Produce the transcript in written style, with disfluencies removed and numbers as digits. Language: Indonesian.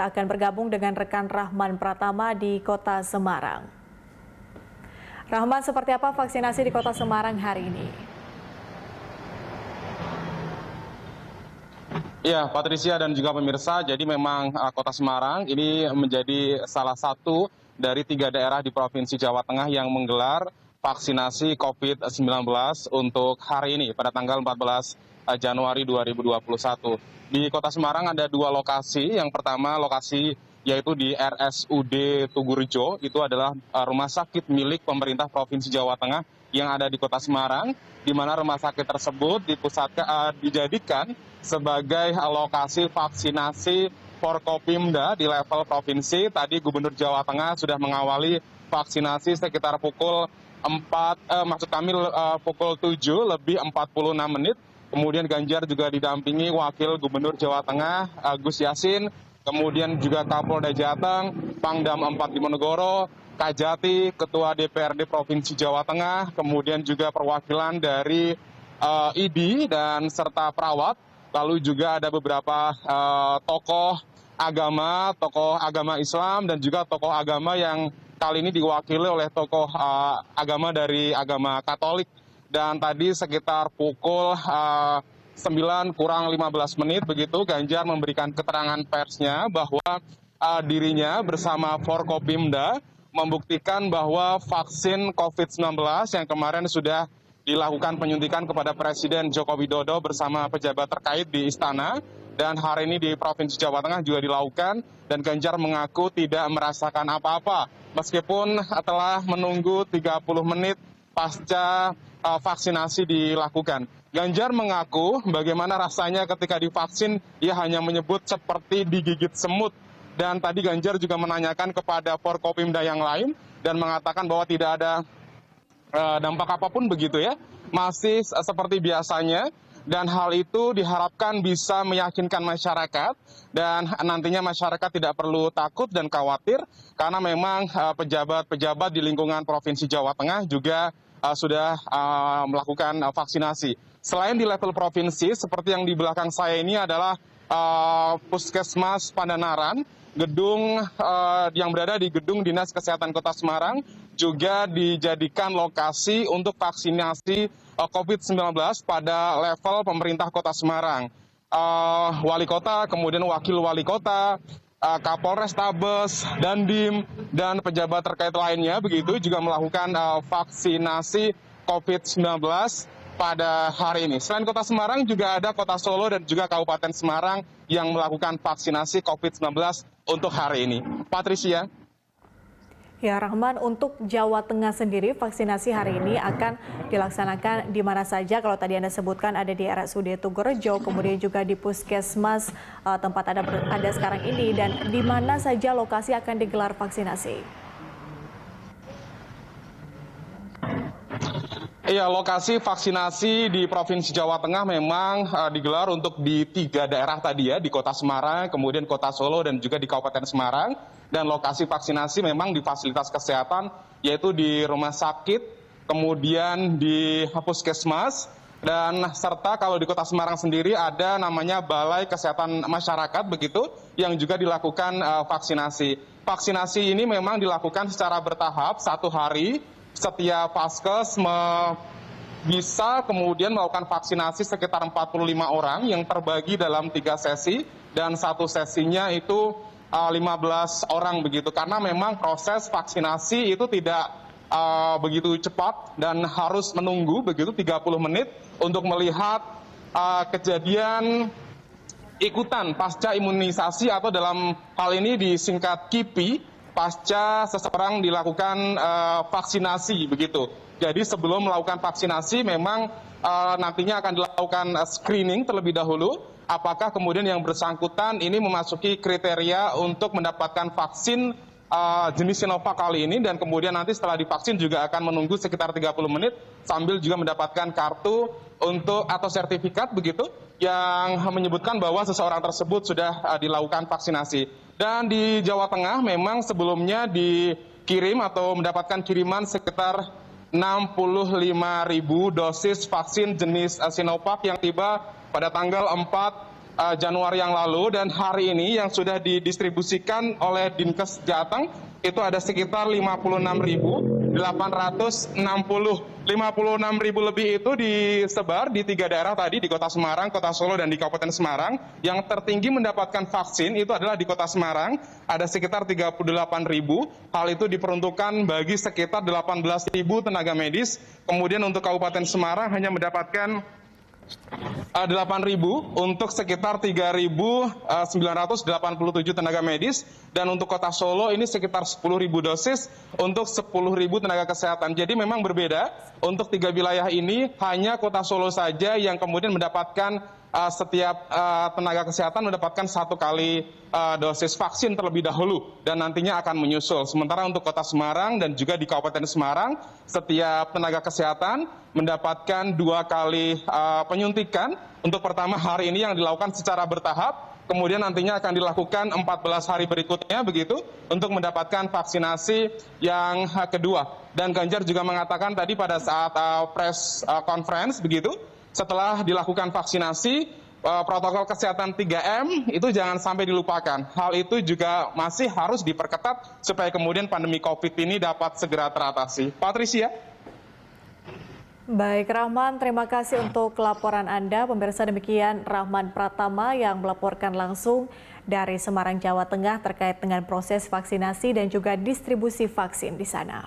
Kita akan bergabung dengan rekan Rahman Pratama di Kota Semarang. Rahman, seperti apa vaksinasi di Kota Semarang hari ini? Ya, Patricia dan juga pemirsa, jadi memang Kota Semarang ini menjadi salah satu dari 3 daerah di Provinsi Jawa Tengah yang menggelar vaksinasi COVID-19 untuk hari ini pada tanggal 14 Januari 2021. Di Kota Semarang ada 2 lokasi. Yang pertama lokasi yaitu di RSUD Tugurejo, itu adalah rumah sakit milik pemerintah Provinsi Jawa Tengah yang ada di Kota Semarang, di mana rumah sakit tersebut dijadikan sebagai lokasi vaksinasi Forkopimda di level provinsi. Tadi Gubernur Jawa Tengah sudah mengawali vaksinasi sekitar pukul 7 lebih 46 menit. Kemudian Ganjar juga didampingi Wakil Gubernur Jawa Tengah Gus Yassin, kemudian juga Kapolda Jateng, Pangdam 4 Diponegoro, Kajati, Ketua DPRD Provinsi Jawa Tengah, kemudian juga perwakilan dari ID dan serta perawat, lalu juga ada beberapa tokoh agama Islam dan juga tokoh agama yang kali ini diwakili oleh tokoh agama dari agama Katolik. Dan tadi sekitar pukul 9 kurang 15 menit begitu Ganjar memberikan keterangan persnya bahwa dirinya bersama Forkopimda membuktikan bahwa vaksin COVID-19 yang kemarin sudah dilakukan penyuntikan kepada Presiden Joko Widodo bersama pejabat terkait di Istana, dan hari ini di Provinsi Jawa Tengah juga dilakukan, dan Ganjar mengaku tidak merasakan apa-apa meskipun telah menunggu 30 menit pasca vaksinasi dilakukan. Ganjar mengaku bagaimana rasanya ketika divaksin, dia hanya menyebut seperti digigit semut. Dan tadi Ganjar juga menanyakan kepada Forkopimda yang lain dan mengatakan bahwa tidak ada dampak apapun begitu ya, masih seperti biasanya, dan hal itu diharapkan bisa meyakinkan masyarakat dan nantinya masyarakat tidak perlu takut dan khawatir karena memang pejabat-pejabat di lingkungan Provinsi Jawa Tengah juga sudah melakukan vaksinasi. Selain di level provinsi, seperti yang di belakang saya ini adalah Puskesmas Pandanaran, gedung yang berada di Gedung Dinas Kesehatan Kota Semarang juga dijadikan lokasi untuk vaksinasi COVID-19 pada level pemerintah Kota Semarang. Wali Kota, kemudian Wakil Wali Kota, Kapolres Tabes, Dandim, dan pejabat terkait lainnya begitu juga melakukan vaksinasi COVID-19 pada hari ini. Selain Kota Semarang juga ada Kota Solo dan juga Kabupaten Semarang yang melakukan vaksinasi COVID-19 untuk hari ini. Patricia. Ya, Rahman, untuk Jawa Tengah sendiri vaksinasi hari ini akan dilaksanakan di mana saja? Kalau tadi Anda sebutkan ada di RSUD Tugurejo, kemudian juga di Puskesmas tempat Anda sekarang ini, dan di mana saja lokasi akan digelar vaksinasi? Iya, lokasi vaksinasi di Provinsi Jawa Tengah memang digelar untuk di 3 daerah tadi ya, di Kota Semarang, kemudian Kota Solo, dan juga di Kabupaten Semarang. Dan lokasi vaksinasi memang di fasilitas kesehatan, yaitu di rumah sakit, kemudian di Puskesmas, dan serta kalau di Kota Semarang sendiri ada namanya Balai Kesehatan Masyarakat begitu, yang juga dilakukan vaksinasi. Vaksinasi ini memang dilakukan secara bertahap, 1 hari. Setiap vaskes bisa kemudian melakukan vaksinasi sekitar 45 orang yang terbagi dalam 3 sesi, dan 1 sesinya itu 15 orang begitu, karena memang proses vaksinasi itu tidak begitu cepat dan harus menunggu begitu 30 menit untuk melihat kejadian ikutan pasca imunisasi, atau dalam hal ini disingkat KIPI, pasca seseorang dilakukan vaksinasi begitu. Jadi sebelum melakukan vaksinasi memang nantinya akan dilakukan screening terlebih dahulu, apakah kemudian yang bersangkutan ini memasuki kriteria untuk mendapatkan vaksin jenis Sinovac kali ini, dan kemudian nanti setelah divaksin juga akan menunggu sekitar 30 menit sambil juga mendapatkan kartu untuk atau sertifikat begitu yang menyebutkan bahwa seseorang tersebut sudah dilakukan vaksinasi. Dan di Jawa Tengah memang sebelumnya dikirim atau mendapatkan kiriman sekitar 65.000 dosis vaksin jenis Sinovac yang tiba pada tanggal 4 Januari yang lalu, dan hari ini yang sudah didistribusikan oleh Dinkes Jateng itu ada sekitar 56.860. 56.000 lebih itu disebar di 3 daerah tadi, di Kota Semarang, Kota Solo, dan di Kabupaten Semarang. Yang tertinggi mendapatkan vaksin itu adalah di Kota Semarang, ada sekitar 38.000. Hal itu diperuntukkan bagi sekitar 18.000 tenaga medis. Kemudian untuk Kabupaten Semarang hanya mendapatkan 8.000 untuk sekitar 3.987 tenaga medis, dan untuk Kota Solo ini sekitar 10.000 dosis untuk 10.000 tenaga kesehatan. Jadi memang berbeda, untuk 3 wilayah ini hanya Kota Solo saja yang kemudian mendapatkan setiap tenaga kesehatan mendapatkan 1 kali dosis vaksin terlebih dahulu, dan nantinya akan menyusul. Sementara untuk Kota Semarang dan juga di Kabupaten Semarang, setiap tenaga kesehatan mendapatkan 2 kali penyuntikan. Untuk pertama hari ini yang dilakukan secara bertahap, kemudian nantinya akan dilakukan 14 hari berikutnya begitu untuk mendapatkan vaksinasi yang kedua. Dan Ganjar juga mengatakan tadi pada saat press conference begitu, setelah dilakukan vaksinasi, protokol kesehatan 3M itu jangan sampai dilupakan. Hal itu juga masih harus diperketat supaya kemudian pandemi COVID ini dapat segera teratasi. Patricia. Baik, Rahman, terima kasih untuk laporan Anda. Pemirsa, demikian Rahman Pratama yang melaporkan langsung dari Semarang, Jawa Tengah terkait dengan proses vaksinasi dan juga distribusi vaksin di sana.